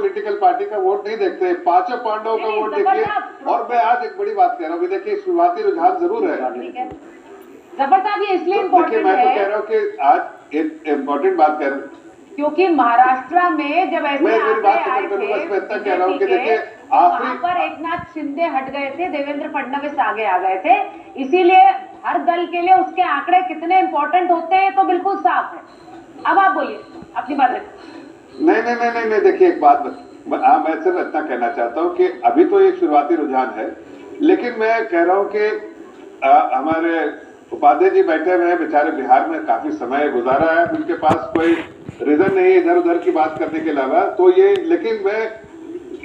Political party का vote नहीं देखते, पांचों पांडवों का वोट देखिए। और मैं आज एक बड़ी बात कह रहा हूँ, देखिए शुरुआती रुझान जरूर है। जफर साहब ये इसलिए इम्पोर्टेंट मैं तो है, कह रहा हूँ कि आज एक इम्पोर्टेंट बात कह रहा हूँ, क्योंकि महाराष्ट्र में जब ऐसे मेरी बात आए खत्म करूंगा, इसमें इतना थे कह रहा हूँ कि देखिए वहां पर एकनाथ शिंदे हट गए थे, देवेंद्र फडणवीस आगे आ गए थे, इसीलिए हर दल के लिए उसके आंकड़े कितने इंपॉर्टेंट होते हैं तो बिल्कुल साफ है। अब आप बोलिए अपनी बात रखिए। नहीं, देखिए एक बात मैं सिर्फ इतना कहना चाहता हूँ कि अभी तो एक शुरुआती रुझान है, लेकिन मैं कह रहा हूँ कि हमारे उपाध्याय जी बैठे हुए हैं, बेचारे बिहार में काफी समय गुजारा है, उनके पास कोई रीजन नहीं है इधर उधर की बात करने के अलावा, तो ये, लेकिन मैं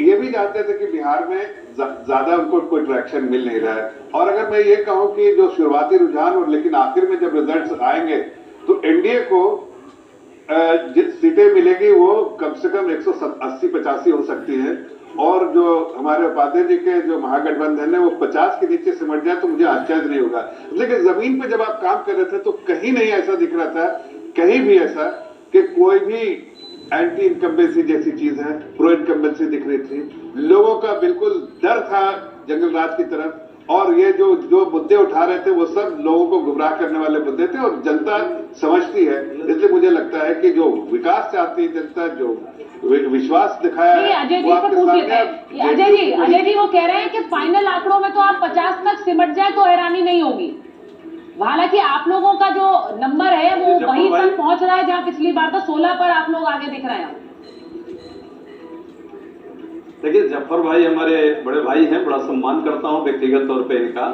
ये भी जानते थे कि बिहार में ज्यादा उनको कोई ट्रैक्शन मिल नहीं रहा है। और अगर मैं ये कहूं कि जो शुरुआती रुझान और लेकिन आखिर में जब रिजल्ट्स आएंगे तो एनडीए को सीटें मिलेगी वो कम से कम 180-85 हो सकती है, और जो हमारे उपाध्याय जी के जो महागठबंधन है वो 50 के नीचे सिमट जाए तो मुझे आश्चर्य नहीं होगा। लेकिन जमीन पे जब आप काम कर रहे थे तो कहीं नहीं ऐसा दिख रहा था, कहीं भी ऐसा कि कोई भी एंटी इनकम्बेंसी जैसी चीज है, प्रो इनकम्बेंसी दिख रही थी, लोगों का बिल्कुल डर था जंगल राज की तरफ, और ये जो मुद्दे उठा रहे थे वो सब लोगों को गुमराह करने वाले मुद्दे थे, और जनता समझती है। इसलिए मुझे लगता है कि जो विकास चाहती है जनता, जो विश्वास दिखाया है, अजय जी से पूछ लेते हैं। अजय जी वो कह रहे हैं कि फाइनल आंकड़ों में तो आप 50 तक सिमट जाए तो हैरानी नहीं होगी, हालांकि आप लोगों का जो नंबर है वो वहीं तक पहुंच रहा है जहां पिछली बार तो 16 पर आप लोग आगे दिख रहे हैं। देखिए जफर भाई हमारे बड़े भाई हैं, बड़ा सम्मान करता हूं व्यक्तिगत तौर पे इनका,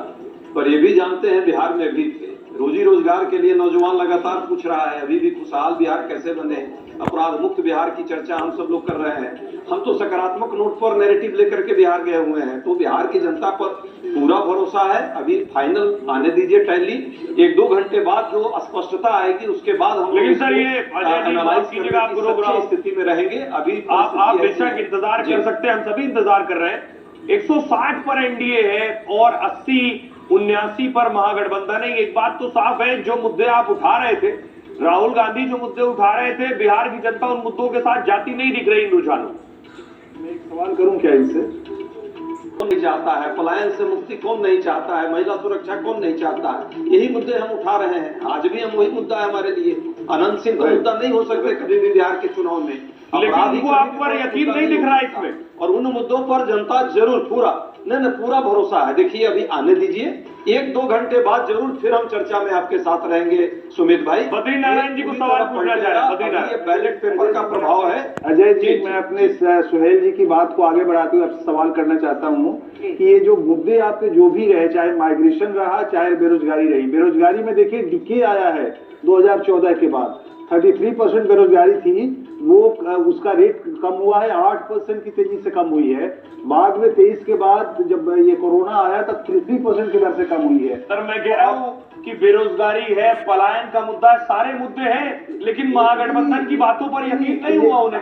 पर ये भी जानते हैं बिहार में भी थे, रोजी रोजगार के लिए नौजवान लगातार पूछ रहा है अभी भी खुशहाल बिहार कैसे बने, अपराध मुक्त बिहार की चर्चा हम सब लोग कर रहे हैं। हम तो सकारात्मक नोट पर नैरेटिव लेकर के बिहार गए हुए हैं, तो बिहार की जनता पर पूरा भरोसा है। अभी फाइनल आने दीजिए टैली, 1-2 घंटे बाद जो स्पष्टता आएगी उसके बाद हम, लेकिन सर ये एनालाइज स्थिति में रहेंगे। अभी आप बेशक इंतजार कर सकते हैं, हम सभी इंतजार कर रहे हैं। 160 पर एनडीए है और 80-79 पर महागठबंधन है। एक बात तो साफ है, जो मुद्दे आप उठा रहे थे, राहुल गांधी जो मुद्दे उठा रहे थे, बिहार की जनता उन मुद्दों के साथ जाती नहीं दिख रही इन रुझानों। मैं एक सवाल करूं क्या इनसे? कौन नहीं चाहता है पलायन से मुक्ति, कौन नहीं चाहता है महिला सुरक्षा, कौन नहीं चाहता है? यही मुद्दे हम उठा रहे हैं, आज भी हम वही मुद्दा है हमारे लिए। अनंत सिंह का मुद्दा नहीं हो सकते कभी भी बिहार के चुनाव में, लेकिन उनको आप पर यकीन नहीं दिख रहा है इसमें, और उन मुद्दों पर जनता जरूर पूरा भरोसा है। देखिए अभी आने दीजिए, 1-2 घंटे बाद जरूर फिर हम चर्चा में आपके साथ रहेंगे सुमित भाई। बद्रीनारायण जी को सवाल पूछना चाह रहे हैं, ये बैलेट पेपर का प्रभाव है। अजय जी, मैं अपने सुहेल जी की बात को आगे बढ़ाते हुए आपसे सवाल करना चाहता हूँ कि ये जो मुद्दे आपके जो भी रहे, चाहे माइग्रेशन रहा चाहे बेरोजगारी रही, बेरोजगारी में देखिए डिके आया है 2014 के बाद, 33% बेरोजगारी थी, वो उसका रेट कम हुआ है, 8% की तेजी से कम हुई है। बाद में 23 के बाद जब ये कोरोना आया तब 3% की दर से कम हुई है। सर मैं कह रहा हूँ कि बेरोजगारी है, पलायन का मुद्दा, सारे मुद्दे हैं, लेकिन महागठबंधन की बातों पर यकीन नहीं हुआ उन्हें।